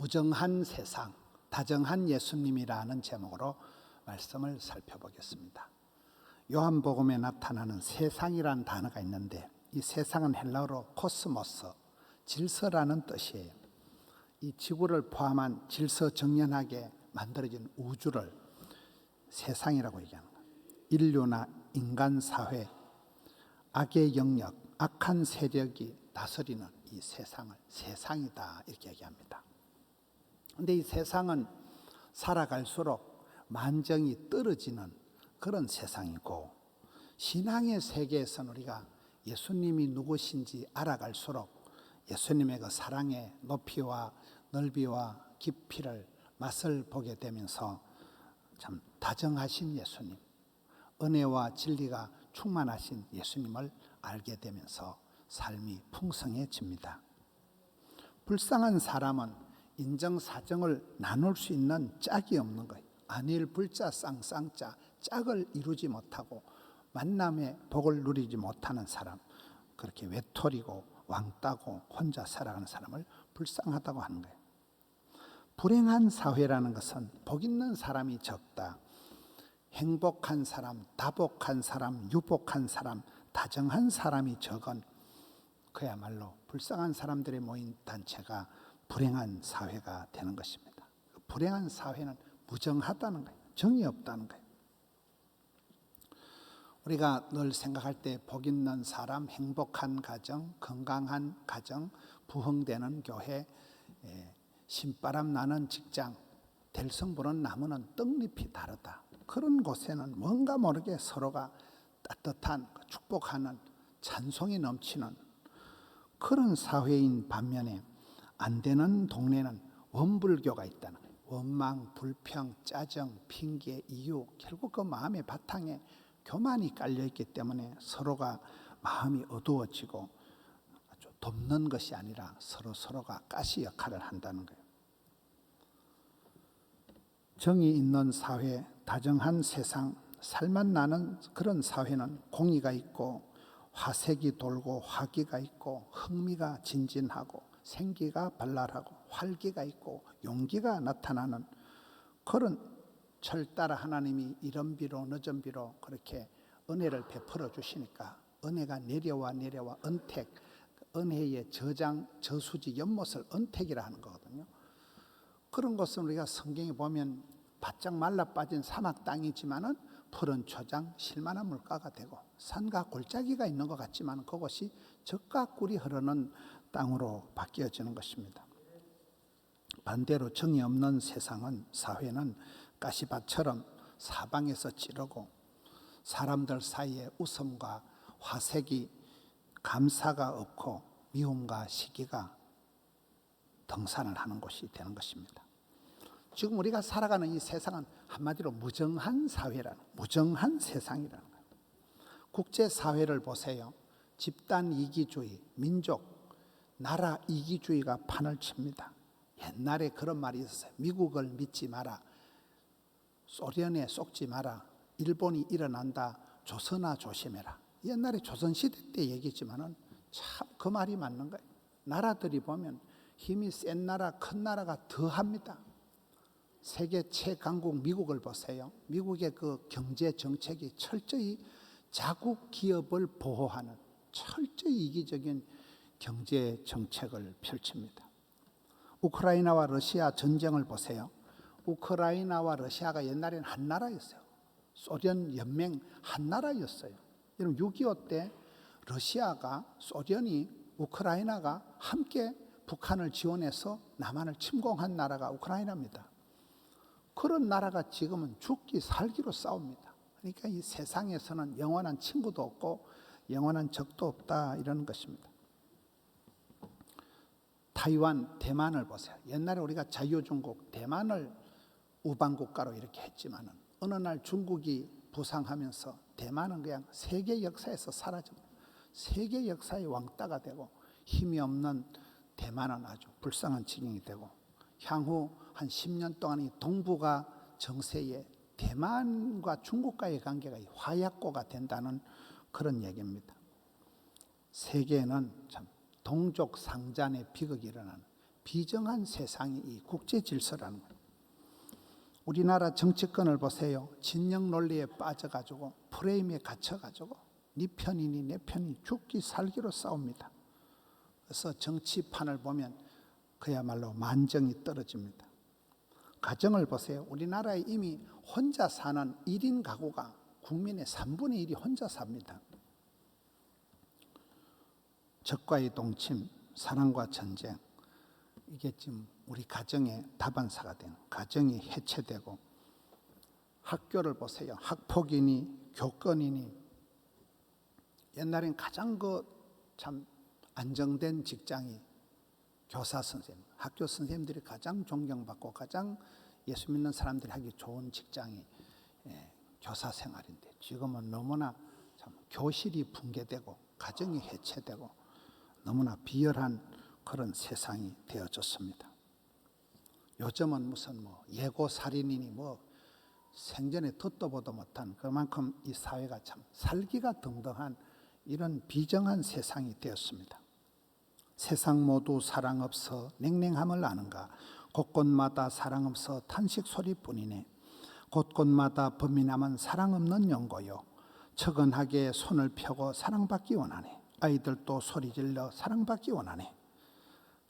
무정한 세상, 다정한 예수님이라는 제목으로 말씀을 살펴보겠습니다. 요한복음에 나타나는 세상이라는 단어가 있는데 이 세상은 헬라어로 코스모스, 질서라는 뜻이에요. 이 지구를 포함한 질서정연하게 만들어진 우주를 세상이라고 얘기하는 거예요. 인류나 인간 사회, 악의 영역, 악한 세력이 다스리는 이 세상을 세상이다 이렇게 얘기합니다. 그런데 이 세상은 살아갈수록 만정이 떨어지는 그런 세상이고, 신앙의 세계에서는 우리가 예수님이 누구신지 알아갈수록 예수님의 그 사랑의 높이와 넓이와 깊이를 맛을 보게 되면서 참 다정하신 예수님, 은혜와 진리가 충만하신 예수님을 알게 되면서 삶이 풍성해집니다. 불쌍한 사람은 인정사정을 나눌 수 있는 짝이 없는 거예요. 안일 불자 쌍쌍자, 짝을 이루지 못하고 만남의 복을 누리지 못하는 사람, 그렇게 외톨이고 왕따고 혼자 살아가는 사람을 불쌍하다고 하는 거예요. 불행한 사회라는 것은 복 있는 사람이 적다, 행복한 사람, 다복한 사람, 유복한 사람, 다정한 사람이 적은 그야말로 불쌍한 사람들이 모인 단체가 불행한 사회가 되는 것입니다. 불행한 사회는 무정하다는 거예요. 정이 없다는 거예요. 우리가 늘 생각할 때 복 있는 사람, 행복한 가정, 건강한 가정, 부흥되는 교회, 신바람 나는 직장, 될성 부른 나무는 떡잎이 다르다. 그런 곳에는 뭔가 모르게 서로가 따뜻한 축복하는 찬송이 넘치는 그런 사회인 반면에 안 되는 동네는 원불교가 있다는 거예요. 원망, 불평, 짜증, 핑계, 이유, 결국 그 마음의 바탕에 교만이 깔려있기 때문에 서로가 마음이 어두워지고 아주 돕는 것이 아니라 서로가 가시 역할을 한다는 거예요. 정이 있는 사회, 다정한 세상, 살맛 나는 그런 사회는 공의가 있고 화색이 돌고 화기가 있고 흥미가 진진하고 생기가 발랄하고 활기가 있고 용기가 나타나는 그런 철따라 하나님이 이른 비로 늦은 비로 그렇게 은혜를 베풀어 주시니까 은혜가 내려와 은택, 은혜의 저수지 연못을 은택이라 하는 거거든요. 그런 것은 우리가 성경에 보면 바짝 말라 빠진 사막 땅이지만은 푸른 초장, 실만한 물가가 되고 산과 골짜기가 있는 것 같지만 그것이 젖과 꿀이 흐르는 땅으로 바뀌어지는 것입니다. 반대로 정이 없는 세상은, 사회는 가시밭처럼 사방에서 찌르고 사람들 사이에 웃음과 화색이 감사가 없고 미움과 시기가 등산을 하는 곳이 되는 것입니다. 지금 우리가 살아가는 이 세상은 한마디로 무정한 사회라는, 무정한 세상이라는 거예요. 국제사회를 보세요. 집단 이기주의, 민족, 나라 이기주의가 판을 칩니다. 옛날에 그런 말이 있었어요. 미국을 믿지 마라, 소련에 속지 마라, 일본이 일어난다, 조선아 조심해라. 옛날에 조선시대 때 얘기지만은 참 그 말이 맞는 거예요. 나라들이 보면 힘이 센 나라, 큰 나라가 더합니다. 세계 최강국 미국을 보세요. 미국의 그 경제 정책이 철저히 자국 기업을 보호하는 철저히 이기적인 경제 정책을 펼칩니다. 우크라이나와 러시아 전쟁을 보세요. 우크라이나와 러시아가 옛날에는 한 나라였어요. 소련 연맹 한 나라였어요. 여러분 6.25 때 러시아가, 소련이, 우크라이나가 함께 북한을 지원해서 남한을 침공한 나라가 우크라이나입니다. 그런 나라가 지금은 죽기 살기로 싸웁니다. 그러니까 이 세상에서는 영원한 친구도 없고 영원한 적도 없다 이런 것입니다. 타이완, 대만을 보세요. 옛날에 우리가 자유중국, 대만을 우방국가로 이렇게 했지만은 어느 날 중국이 부상하면서 대만은 그냥 세계 역사에서 사라집니다. 세계 역사의 왕따가 되고 힘이 없는 대만은 아주 불쌍한 지경이 되고 향후 한 10년 동안 이 동북아 정세에 대만과 중국과의 관계가 화약고가 된다는 그런 얘기입니다. 세계에는 참 동족 상잔의 비극이 일어나는, 비정한 세상이 이 국제 질서라는 거예요. 우리나라 정치권을 보세요. 진영 논리에 빠져가지고 프레임에 갇혀가지고 네 편이니 내 편이 죽기 살기로 싸웁니다. 그래서 정치판을 보면 그야말로 만정이 떨어집니다. 가정을 보세요. 우리나라에 이미 혼자 사는 1인 가구가 국민의 3분의 1이 혼자 삽니다. 적과의 동침, 사랑과 전쟁, 이게 지금 우리 가정의 다반사가 되는, 가정이 해체되고, 학교를 보세요. 학폭이니 교권이니, 옛날엔 가장 참 안정된 직장이 교사 선생님, 학교 선생님들이 가장 존경받고 가장 예수 믿는 사람들이 하기 좋은 직장이 교사 생활인데, 지금은 너무나 참 교실이 붕괴되고 가정이 해체되고 너무나 비열한 그런 세상이 되어졌습니다. 요즘은 무슨 예고 살인이니 생전에 듣도 보도 못한, 그만큼 이 사회가 참 살기가 등등한 이런 비정한 세상이 되었습니다. 세상 모두 사랑 없어 냉랭함을 아는가. 곳곳마다 사랑 없어 탄식 소리뿐이네. 곳곳마다 범인함은 사랑 없는 연고요. 처근하게 손을 펴고 사랑받기 원하네. 아이들도 소리질러 사랑받기 원하네.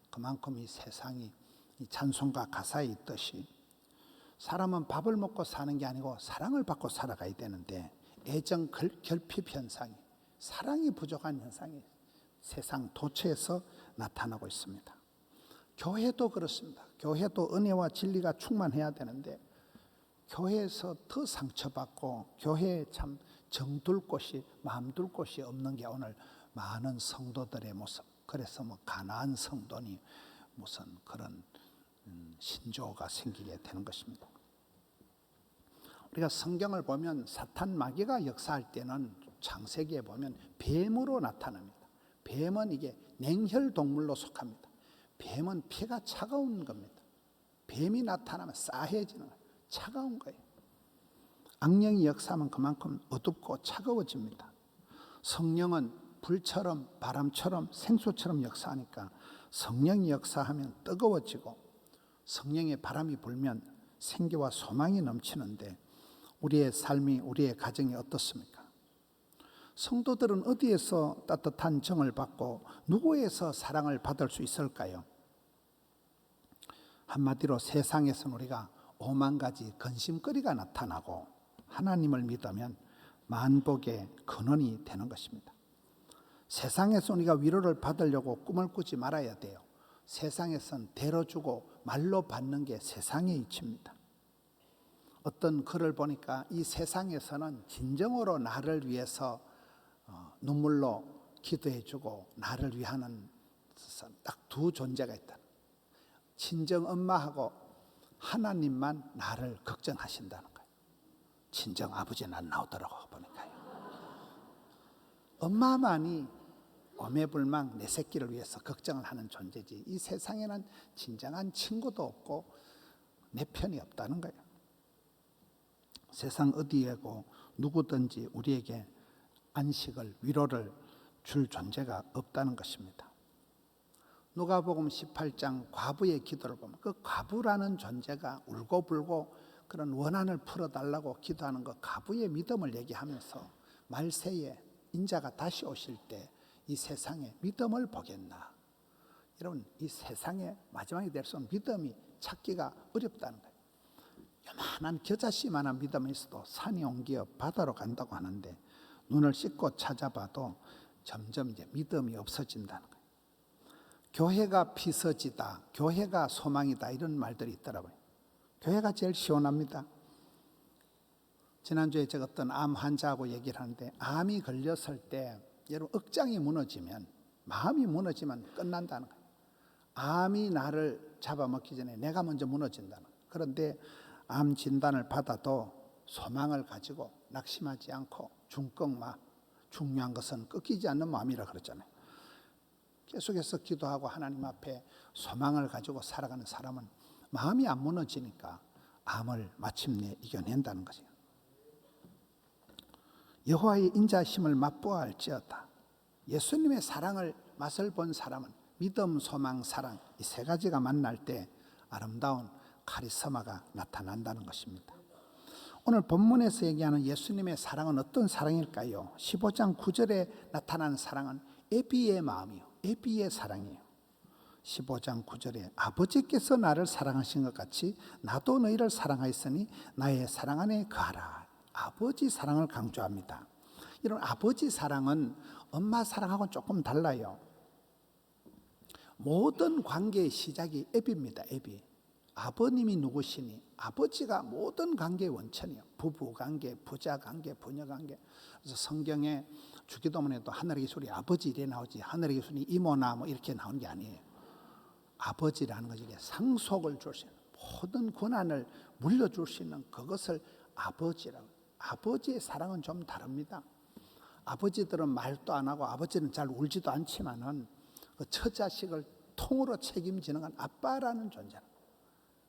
그만큼 이 세상이 이 찬송가 가사에 있듯이 사람은 밥을 먹고 사는 게 아니고 사랑을 받고 살아가야 되는데, 애정 결핍 현상이, 사랑이 부족한 현상이 세상 도처에서 나타나고 있습니다. 교회도 그렇습니다. 교회도 은혜와 진리가 충만해야 되는데 교회에서 더 상처받고 교회에 참 정둘 곳이, 마음 둘 곳이 없는 게 오늘 많은 성도들의 모습. 그래서 가나안 성도니 무슨 그런 신조어가 생기게 되는 것입니다. 우리가 성경을 보면 사탄 마귀가 역사할 때는 창세기에 보면 뱀으로 나타납니다. 뱀은 이게 냉혈 동물로 속합니다. 뱀은 피가 차가운 겁니다. 뱀이 나타나면 싸해지는 거예요. 차가운 거예요. 악령이 역사하면 그만큼 어둡고 차가워집니다. 성령은 불처럼 바람처럼 생수처럼 역사하니까 성령이 역사하면 뜨거워지고 성령의 바람이 불면 생기와 소망이 넘치는데, 우리의 삶이, 우리의 가정이 어떻습니까? 성도들은 어디에서 따뜻한 정을 받고 누구에서 사랑을 받을 수 있을까요? 한마디로 세상에서는 우리가 5만 가지 근심거리가 나타나고 하나님을 믿으면 만복의 근원이 되는 것입니다. 세상에서 우리가 위로를 받으려고 꿈을 꾸지 말아야 돼요. 세상에선 대로 주고 말로 받는 게 세상의 이치입니다. 어떤 글을 보니까 이 세상에서는 진정으로 나를 위해서 눈물로 기도해주고 나를 위하는 딱 두 존재가 있다. 친정 엄마하고 하나님만 나를 걱정하신다는 거예요. 친정 아버지는 안 나오더라고 보니까요. 엄마만이 오매불망 내 새끼를 위해서 걱정을 하는 존재지, 이 세상에는 진정한 친구도 없고 내 편이 없다는 거예요. 세상 어디에고 누구든지 우리에게 안식을, 위로를 줄 존재가 없다는 것입니다. 누가복음 18장 과부의 기도를 보면 그 과부라는 존재가 울고불고 그런 원한을 풀어달라고 기도하는 그 과부의 믿음을 얘기하면서 말세에 인자가 다시 오실 때 이 세상에 믿음을 보겠나. 여러분, 이 세상에 마지막이 될수록 믿음이 찾기가 어렵다는 거예요. 요만한 겨자씨만한 믿음이 있어도 산이 옮겨 바다로 간다고 하는데 눈을 씻고 찾아봐도 점점 이제 믿음이 없어진다는 거예요. 교회가 피서지다, 교회가 소망이다, 이런 말들이 있더라고요. 교회가 제일 시원합니다. 지난주에 제가 어떤 암 환자하고 얘기를 하는데, 암이 걸렸을 때 여러분 억장이 무너지면, 마음이 무너지면 끝난다는 거예요. 암이 나를 잡아먹기 전에 내가 먼저 무너진다는 거예요. 그런데 암 진단을 받아도 소망을 가지고 낙심하지 않고 중꺾마, 중요한 것은 꺾이지 않는 마음이라 그랬잖아요. 계속해서 기도하고 하나님 앞에 소망을 가지고 살아가는 사람은 마음이 안 무너지니까 암을 마침내 이겨낸다는 거죠. 여호와의 인자심을 맛보아 알지어다. 예수님의 사랑을 맛을 본 사람은 믿음, 소망, 사랑 이 세 가지가 만날 때 아름다운 카리스마가 나타난다는 것입니다. 오늘 본문에서 얘기하는 예수님의 사랑은 어떤 사랑일까요? 15장 9절에 나타나는 사랑은 애비의 마음이요, 애비의 사랑이에요. 15장 9절에 아버지께서 나를 사랑하신 것 같이 나도 너희를 사랑하였으니 나의 사랑 안에 거하라. 아버지 사랑을 강조합니다. 이런 아버지 사랑은 엄마 사랑하고는 조금 달라요. 모든 관계의 시작이 애비입니다. 애비. 아버님이 누구시니 아버지가 모든 관계의 원천이에요. 부부관계, 부자관계, 부녀관계. 그래서 성경에 주기도문에도 하늘의 기술이 아버지 이래 나오지 하늘의 기술이 이모나 뭐 이렇게 나오는 게 아니에요. 아버지라는 것이 상속을 줄 수 있는 모든 권한을 물려줄 수 있는 그것을 아버지라고. 아버지의 사랑은 좀 다릅니다. 아버지들은 말도 안 하고 아버지는 잘 울지도 않지만은 그 처자식을 통으로 책임지는 건 아빠라는 존재는.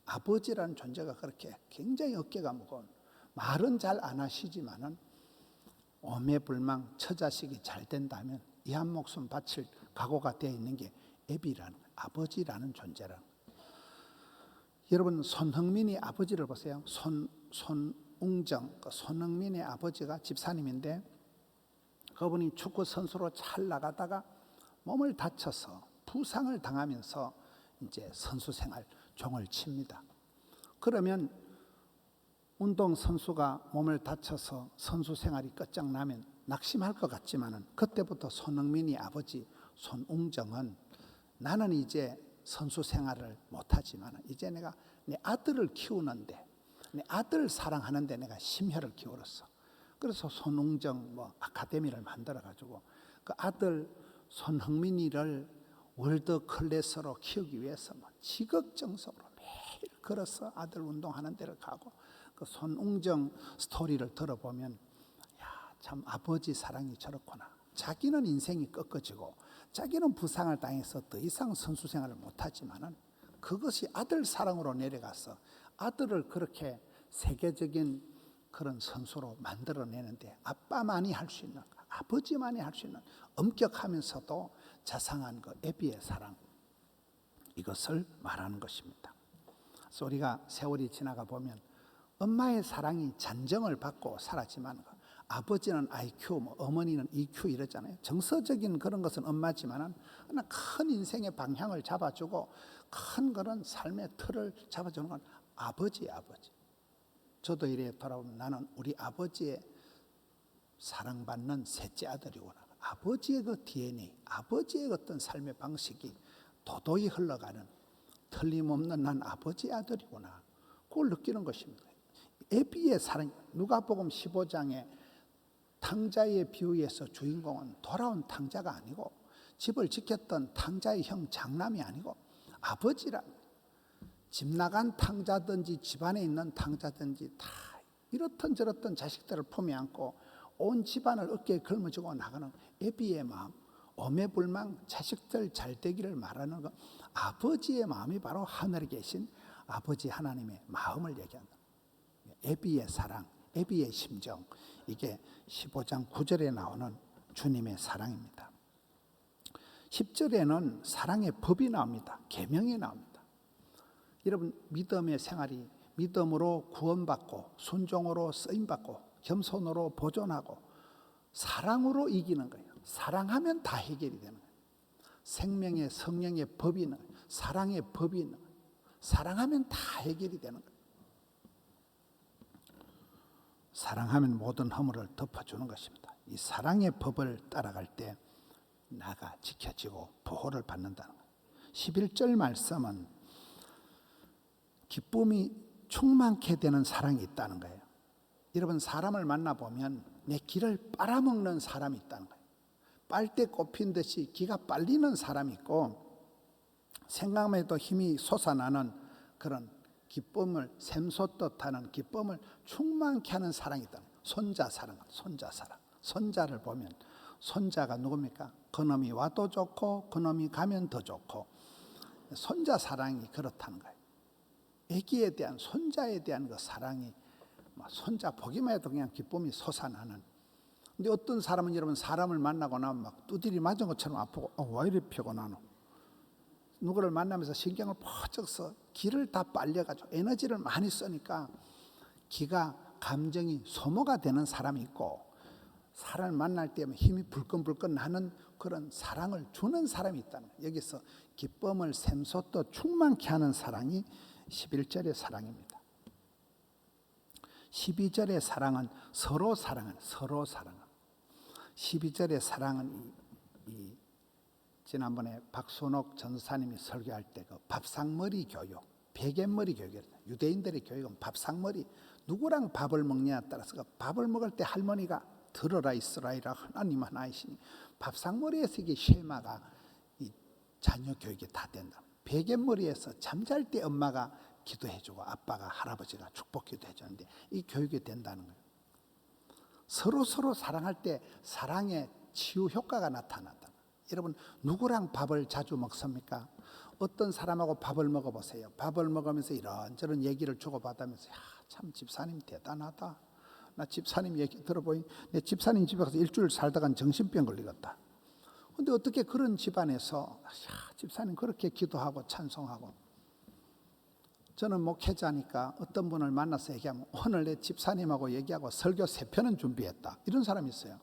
아버지라는 존재가 그렇게 굉장히 어깨가 무거운, 말은 잘 안 하시지만은 오매불망 처자식이 잘 된다면 이 한 목숨 바칠 각오가 되어 있는 게 애비라는, 아버지라는 존재라는. 여러분, 손흥민이 아버지를 보세요. 손웅정, 손흥민의 아버지가 집사님인데 그분이 축구 선수로 잘 나가다가 몸을 다쳐서 부상을 당하면서 이제 선수 생활 종을 칩니다. 그러면 운동 선수가 몸을 다쳐서 선수 생활이 끝장나면 낙심할 것 같지만은 그때부터 손흥민이 아버지 손웅정은 나는 이제 선수 생활을 못하지만 이제 내가 내 아들을 키우는데, 내 아들을 사랑하는데 내가 심혈을 기울였어. 그래서 손웅정 아카데미를 만들어 가지고 그 아들 손흥민이를 월드 클래스로 키우기 위해서 지극정성으로 매일 걸어서 아들 운동하는 데를 가고, 그 손웅정 스토리를 들어보면 참 아버지 사랑이 저렇구나. 자기는 인생이 꺾어지고 자기는 부상을 당해서 더 이상 선수 생활을 못하지만은 그것이 아들 사랑으로 내려가서 아들을 그렇게 세계적인 그런 선수로 만들어내는데 아빠만이 할 수 있는, 아버지만이 할 수 있는 엄격하면서도 자상한 그 애비의 사랑, 이것을 말하는 것입니다. 그래서 우리가 세월이 지나가 보면 엄마의 사랑이 잔정을 받고 살았지만 아버지는 IQ, 어머니는 EQ 이러잖아요. 정서적인 그런 것은 엄마지만은 큰 인생의 방향을 잡아주고 큰 그런 삶의 틀을 잡아주는 건 아버지예요, 아버지. 저도 이래 돌아보면 나는 우리 아버지의 사랑받는 셋째 아들이구나. 아버지의 그 DNA, 아버지의 어떤 삶의 방식이 도도히 흘러가는, 틀림없는 난 아버지의 아들이구나. 그걸 느끼는 것입니다. 애비의 사랑, 누가복음 15장에 탕자의 비유에서 주인공은 돌아온 탕자가 아니고 집을 지켰던 탕자의 형 장남이 아니고 아버지라. 집 나간 탕자든지 집안에 있는 탕자든지 다 이렇든 저렇든 자식들을 품에 안고 온 집안을 어깨에 걸머쥐고 나가는 애비의 마음, 오매불망 자식들 잘 되기를 말하는 것, 아버지의 마음이 바로 하늘에 계신 아버지 하나님의 마음을 얘기한다. 애비의 사랑, 애비의 심정, 이게 15장 9절에 나오는 주님의 사랑입니다. 10절에는 사랑의 법이 나옵니다. 계명이 나옵니다. 여러분, 믿음의 생활이 믿음으로 구원받고 순종으로 쓰임받고 겸손으로 보존하고 사랑으로 이기는 거예요. 사랑하면 다 해결이 되는 거예요. 생명의 성령의 법이 있는 거예요. 사랑의 법이 있는 거예요. 사랑하면 다 해결이 되는 거예요. 사랑하면 모든 허물을 덮어주는 것입니다. 이 사랑의 법을 따라갈 때 나가 지켜지고 보호를 받는다는 거예요. 11절 말씀은 기쁨이 충만케 되는 사랑이 있다는 거예요. 여러분, 사람을 만나보면 내 기를 빨아먹는 사람이 있다는 거예요. 빨대 꼽힌 듯이 기가 빨리는 사람이 있고 생각만 해도 힘이 솟아나는 그런 기쁨을 샘솟듯 하는 기쁨을 충만케 하는 사랑이 있다. 손자 사랑, 손자 사랑. 손자를 보면 손자가 누굽니까? 그놈이 와도 좋고 그놈이 가면 더 좋고, 손자 사랑이 그렇다는 거예요. 아기에 대한, 손자에 대한 그 사랑이 손자 보기만 해도 그냥 기쁨이 솟아나는. 근데 어떤 사람은 여러분 사람을 만나고 나면 막 두드리 맞은 것처럼 아프고 왜 이리 피곤하노? 누구를 만나면서 신경을 퍼쩍 써 기를 다 빨려가지고 에너지를 많이 쓰니까 기가 감정이 소모가 되는 사람이 있고, 사람을 만날 때 힘이 불끈불끈 나는 그런 사랑을 주는 사람이 있다는 거예요. 여기서 기쁨을 샘솟도 충만케 하는 사랑이 11절의 사랑입니다. 12절의 사랑은 서로 사랑하는, 서로 사랑하는. 12절의 사랑은 지난번에 박순옥 전사님이 설교할 때 그 밥상머리 교육, 베갯머리 교육이었어요. 유대인들의 교육은 밥상머리, 누구랑 밥을 먹냐에 따라서 그 밥을 먹을 때 할머니가 들어라 이스라엘아 하나님 하나이시니, 밥상머리에서 이게 쉐마가 이 자녀 교육이 다 된다. 베갯머리에서 잠잘 때 엄마가 기도해주고 아빠가 할아버지가 축복 기도해주는데 이 교육이 된다는 거예요. 서로 사랑할 때 사랑의 치유 효과가 나타난다. 여러분, 누구랑 밥을 자주 먹습니까? 어떤 사람하고 밥을 먹어보세요. 밥을 먹으면서 이런저런 얘기를 주고받으면서 참 집사님 대단하다. 나 집사님 얘기 들어보니 내 집사님 집에 가서 일주일 살다간 정신병 걸리겠다. 근데 어떻게 그런 집안에서 집사님 그렇게 기도하고 찬송하고. 저는 목회자니까 어떤 분을 만나서 얘기하면 오늘 내 집사님하고 얘기하고 설교 3편은 준비했다, 이런 사람이 있어요.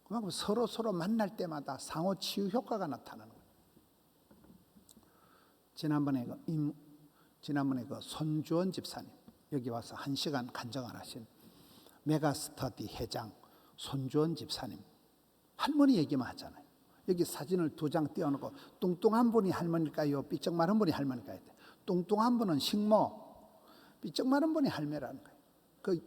그만큼 서로 만날 때마다 상호 치유 효과가 나타나는 거예요. 지난번에 그 손주원 집사님 여기 와서 1시간 간증을 하신 메가스터디 회장 손주원 집사님, 할머니 얘기만 하잖아요. 여기 사진을 2장 띄워놓고 뚱뚱한 분이 할머니일까요? 삐쩍 마른 분이 할머니일까요? 뚱뚱한 분은 식모, 삐쩍 마른 분이 할매라는 거예요. 그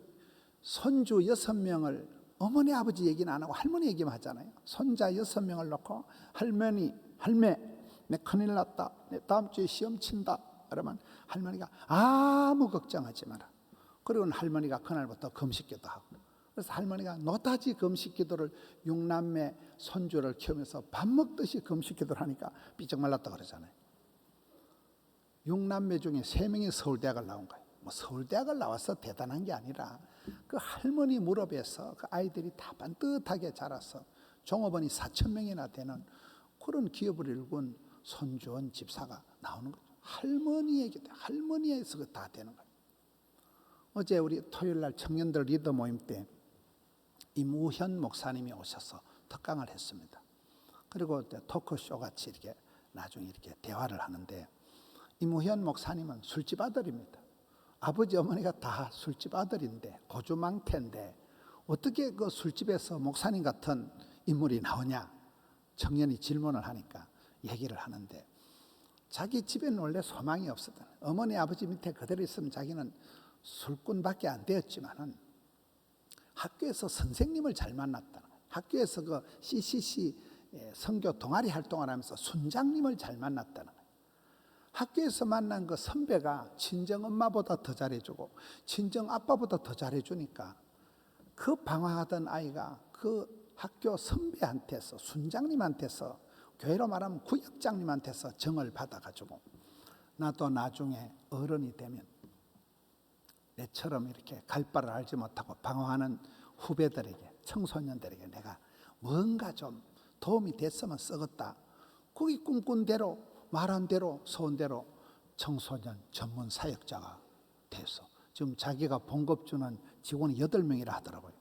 손주 6명을 어머니 아버지 얘기는 안 하고 할머니 얘기만 하잖아요. 손자 6명을 놓고 할매 내 큰일 났다, 내 다음 주에 시험 친다 그러면 할머니가 아무 걱정하지 마라. 그리고 할머니가 그날부터 금식기도 하고, 그래서 할머니가 노다지 금식기도를 6남매 손주를 키우면서 밥 먹듯이 금식기도를 하니까 삐쩍 말랐다 그러잖아요. 6남매 중에 3명이 서울대학을 나온 거예요. 뭐 서울대학을 나와서 대단한 게 아니라 그 할머니 무릎에서 그 아이들이 다 반듯하게 자라서 종업원이 4,000명이나 되는 그런 기업을 일군 손주원 집사가 나오는 거죠. 할머니에서 다 되는 거예요. 어제 우리 토요일날 청년들 리더 모임 때 임우현 목사님이 오셔서 특강을 했습니다. 그리고 토크쇼 같이 이렇게 나중에 이렇게 대화를 하는데, 임우현 목사님은 술집 아들입니다. 아버지 어머니가 다 술집 아들인데 고주망태인데 어떻게 그 술집에서 목사님 같은 인물이 나오냐, 청년이 질문을 하니까 얘기를 하는데, 자기 집에는 원래 소망이 없었다. 어머니 아버지 밑에 그대로 있으면 자기는 술꾼밖에 안 되었지만은 학교에서 선생님을 잘 만났다. 학교에서 그 CCC 선교 동아리 활동을 하면서 순장님을 잘 만났다는 거예요. 학교에서 만난 그 선배가 친정 엄마보다 더 잘해주고 친정 아빠보다 더 잘해주니까 그 방황하던 아이가 그 학교 선배한테서, 순장님한테서, 교회로 말하면 구역장님한테서 정을 받아가지고 나도 나중에 어른이 되면 내처럼 이렇게 갈 바를 알지 못하고 방황하는 후배들에게, 청소년들에게 내가 뭔가 좀 도움이 됐으면 쓰겠다. 거기 꿈꾼 대로, 말한 대로, 소원 대로 청소년 전문 사역자가 돼서 지금 자기가 봉급 주는 직원이 8명이라 하더라고요.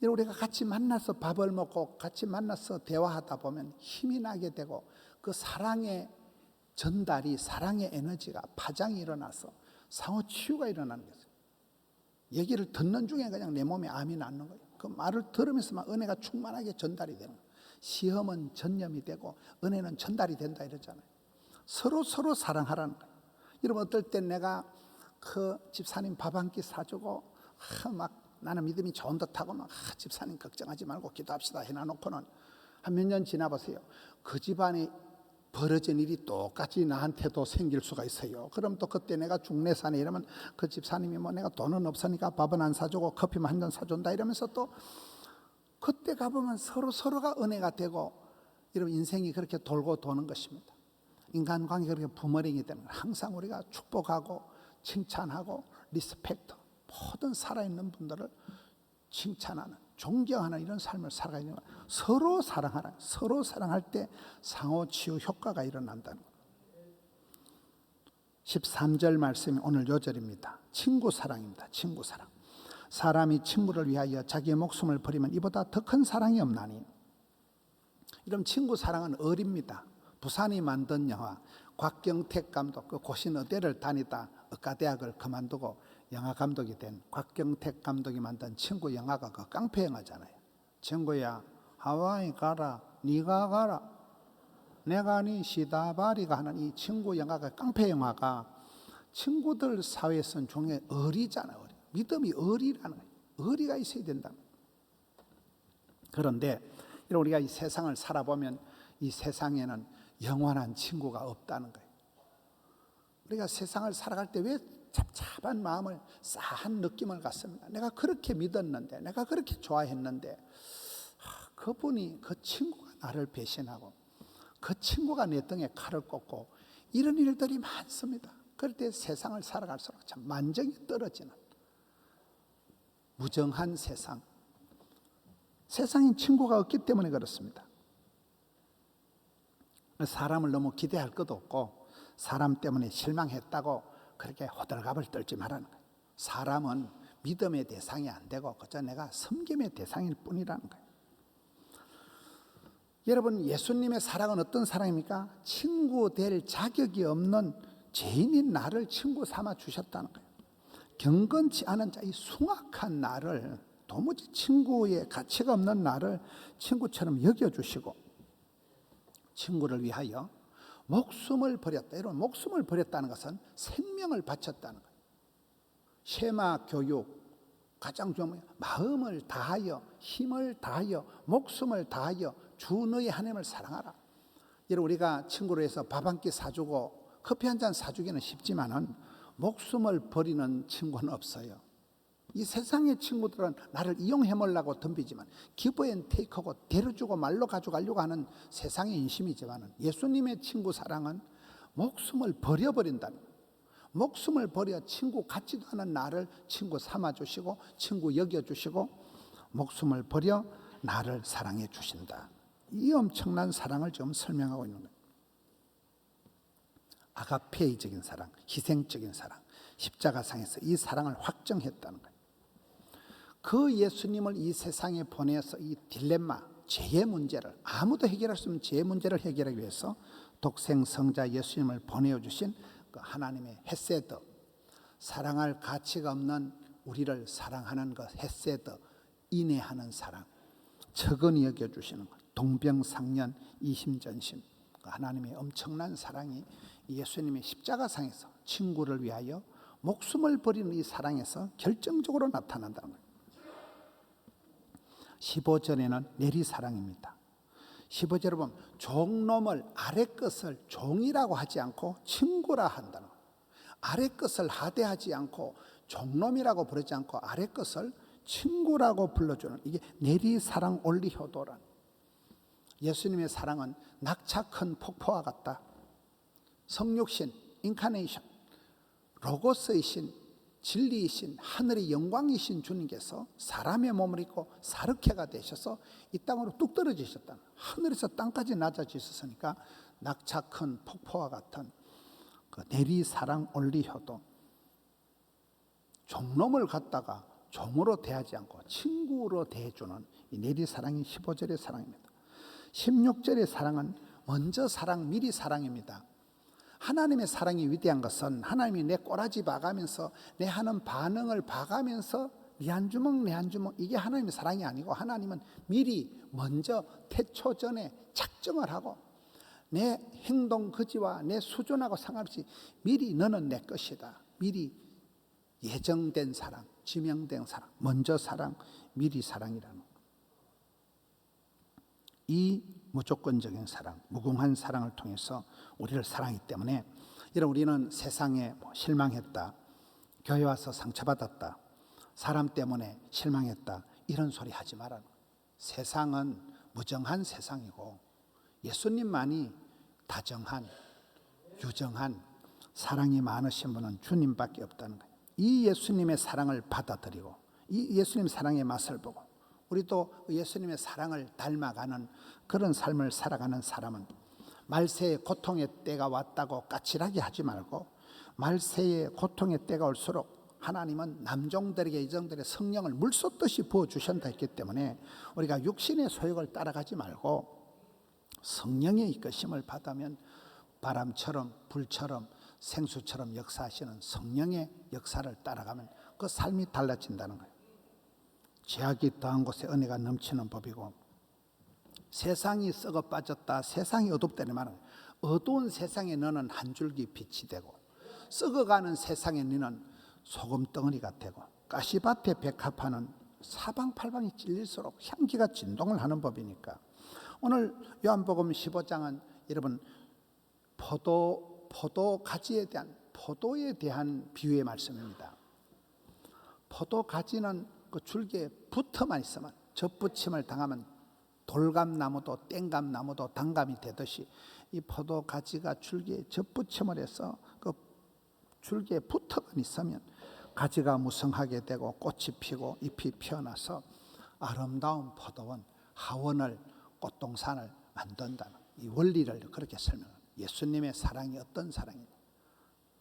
우리가 같이 만나서 밥을 먹고 같이 만나서 대화하다 보면 힘이 나게 되고 그 사랑의 전달이, 사랑의 에너지가 파장이 일어나서 상호 치유가 일어나는 거죠. 얘기를 듣는 중에 그냥 내 몸에 암이 낫는 거예요. 그 말을 들으면서 막 은혜가 충만하게 전달이 되는 거예요. 시험은 전념이 되고 은혜는 전달이 된다 이러잖아요. 서로 사랑하라는 거예요. 여러분, 어떨 땐 내가 그 집사님 밥 한 끼 사주고 막 나는 믿음이 좋은 듯하고 막 집사님 걱정하지 말고 기도합시다 해놔놓고는 한 몇 년 지나보세요. 그 집안에 벌어진 일이 똑같이 나한테도 생길 수가 있어요. 그럼 또 그때 내가 중내산에 이러면 그 집사님이 뭐 내가 돈은 없으니까 밥은 안 사주고 커피만 한 잔 사준다 이러면서 또 그때 가보면 서로가 은혜가 되고, 여러분 인생이 그렇게 돌고 도는 것입니다. 인간관계가 그렇게 부머링이 되는 거예요. 항상 우리가 축복하고 칭찬하고 리스펙트, 모든 살아있는 분들을 칭찬하는, 존경하는 이런 삶을 살아가야 되는 거예요. 서로 사랑하라. 서로 사랑할 때 상호 치유 효과가 일어난다는 거예요. 13절 말씀이 오늘 요절입니다. 친구 사랑입니다. 친구 사랑. 사람이 친구를 위하여 자기의 목숨을 버리면 이보다 더 큰 사랑이 없나니. 이런 친구 사랑은 어립니다. 부산이 만든 영화, 곽경택 감독, 그 고신의대를 다니다 의과대학을 그만두고 영화 감독이 된 곽경택 감독이 만든 친구 영화가 그 깡패 영화잖아요. 친구야, 하와이 가라, 네가 가라, 내가 네 시다바리가 하는 이 친구 영화가, 깡패 영화가 친구들 사회에서는 종의 의리잖아요. 의리. 믿음이 의리라는 거예요. 의리가 있어야 된다. 그런데 우리가 이 세상을 살아보면 이 세상에는 영원한 친구가 없다는 거예요. 우리가 세상을 살아갈 때 왜 잡잡한 마음을, 싸한 느낌을 갖습니다. 내가 그렇게 믿었는데, 내가 그렇게 좋아했는데 그분이, 그 친구가 나를 배신하고 그 친구가 내 등에 칼을 꽂고 이런 일들이 많습니다. 그럴 때 세상을 살아갈수록 참 만정이 떨어지는 무정한 세상. 세상에 친구가 없기 때문에 그렇습니다. 사람을 너무 기대할 것도 없고 사람 때문에 실망했다고 그렇게 호들갑을 떨지 말라는 거예요. 사람은 믿음의 대상이 안 되고 그저 내가 섬김의 대상일 뿐이라는 거예요. 여러분, 예수님의 사랑은 어떤 사랑입니까? 친구 될 자격이 없는 죄인인 나를 친구 삼아 주셨다는 거예요. 경건치 않은 자, 이 숭악한 나를, 도무지 친구의 가치가 없는 나를 친구처럼 여겨주시고 친구를 위하여 목숨을 버렸다. 여러분, 목숨을 버렸다는 것은 생명을 바쳤다는 거예요. 쉐마 교육 가장 중요한 마음을 다하여, 힘을 다하여, 목숨을 다하여 주 너의 하나님을 사랑하라. 여러분, 우리가 친구로 해서 밥 한 끼 사주고 커피 한 잔 사주기는 쉽지만은 목숨을 버리는 친구는 없어요. 이 세상의 친구들은 나를 이용해 먹으려고 덤비지만 기브 앤 테이크하고 데려주고 말로 가져가려고 하는 세상의 인심이지만 예수님의 친구 사랑은 목숨을 버려버린다는 거예요. 목숨을 버려 친구 같지도 않은 나를 친구 삼아주시고 친구 여겨주시고 목숨을 버려 나를 사랑해 주신다. 이 엄청난 사랑을 지금 설명하고 있는 거예요. 아가페이적인 사랑, 희생적인 사랑, 십자가상에서 이 사랑을 확정했다는 거예요. 그 예수님을 이 세상에 보내서 이 딜레마, 죄의 문제를, 아무도 해결할 수 없는 죄의 문제를 해결하기 위해서 독생성자 예수님을 보내주신 그 하나님의 헤세드, 사랑할 가치가 없는 우리를 사랑하는 그 헤세드, 인애하는 사랑, 적은히 여겨주시는 것, 동병상련, 이심전심, 그 하나님의 엄청난 사랑이 예수님의 십자가상에서 친구를 위하여 목숨을 버리는 이 사랑에서 결정적으로 나타난다는 거예요. 15절에는 내리사랑입니다. 15절에 보면 종놈을, 아래 것을 종이라고 하지 않고 친구라 한다는 거예요. 아래 것을 하대하지 않고 종놈이라고 부르지 않고 아래 것을 친구라고 불러주는, 이게 내리사랑 올리효도란. 예수님의 사랑은 낙차 큰 폭포와 같다. 성육신, 인카네이션, 로고스이신, 진리이신, 하늘의 영광이신 주님께서 사람의 몸을 입고 사르케가 되셔서 이 땅으로 뚝 떨어지셨다. 하늘에서 땅까지 낮아지셨으니까 낙차 큰 폭포와 같은 그 내리사랑 올리효도, 종놈을 갖다가 종으로 대하지 않고 친구로 대해주는 이 내리사랑이 15절의 사랑입니다. 16절의 사랑은 먼저 사랑, 미리 사랑입니다. 하나님의 사랑이 위대한 것은 하나님이 내 꼬라지 봐가면서 내 하는 반응을 봐가면서 네 한 주먹 내 한 주먹, 이게 하나님의 사랑이 아니고 하나님은 미리 먼저 태초 전에 작정을 하고 내 행동 거지와 내 수준하고 상관없이 미리 너는 내 것이다. 미리 예정된 사랑, 지명된 사랑, 먼저 사랑, 미리 사랑이라는 것. 이 무조건적인 사랑, 무궁한 사랑을 통해서 우리를 사랑하기 때문에, 여러분, 우리는 세상에 실망했다, 교회 와서 상처받았다, 사람 때문에 실망했다, 이런 소리 하지 말아라. 세상은 무정한 세상이고 예수님만이 다정한, 유정한, 사랑이 많으신 분은 주님밖에 없다는 거예요. 이 예수님의 사랑을 받아들이고 이 예수님 사랑의 맛을 보고 우리도 예수님의 사랑을 닮아가는 그런 삶을 살아가는 사람은 말세의 고통의 때가 왔다고 까칠하게 하지 말고, 말세의 고통의 때가 올수록 하나님은 남종들에게 이종들의 성령을 물쏟듯이 부어주신다 했기 때문에 우리가 육신의 소욕을 따라가지 말고 성령의 이끄심을 받으면 바람처럼 불처럼 생수처럼 역사하시는 성령의 역사를 따라가면 그 삶이 달라진다는 거예요. 죄악이 더한 곳에 은혜가 넘치는 법이고, 세상이 썩어 빠졌다, 세상이 어둡다는 말은 어두운 세상에 너는 한 줄기 빛이 되고, 썩어가는 세상에 너는 소금덩어리가 되고, 가시밭에 백합화는 사방팔방이 찔릴수록 향기가 진동을 하는 법이니까, 오늘 요한복음 15장은 여러분 포도가지에 대한, 포도에 대한 비유의 말씀입니다. 포도가지는 그 줄기에 붙어만 있으면, 접붙임을 당하면 돌감나무도 땡감나무도 단감이 되듯이 이 포도가지가 줄기에 접붙임을 해서 그 줄기에 붙어만 있으면 가지가 무성하게 되고 꽃이 피고 잎이 피어나서 아름다운 포도원, 하원을, 꽃동산을 만든다는 이 원리를 그렇게 설명합니다. 예수님의 사랑이 어떤 사랑이냐,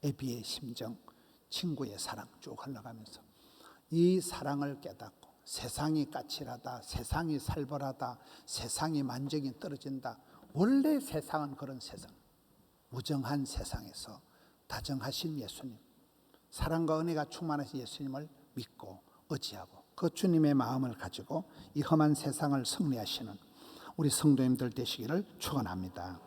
애비의 심정, 친구의 사랑 쭉 흘러가면서 이 사랑을 깨닫고, 세상이 까칠하다, 세상이 살벌하다, 세상이 만족이 떨어진다, 원래 세상은 그런 세상, 무정한 세상에서 다정하신 예수님, 사랑과 은혜가 충만하신 예수님을 믿고 의지하고 그 주님의 마음을 가지고 이 험한 세상을 승리하시는 우리 성도님들 되시기를 축원합니다.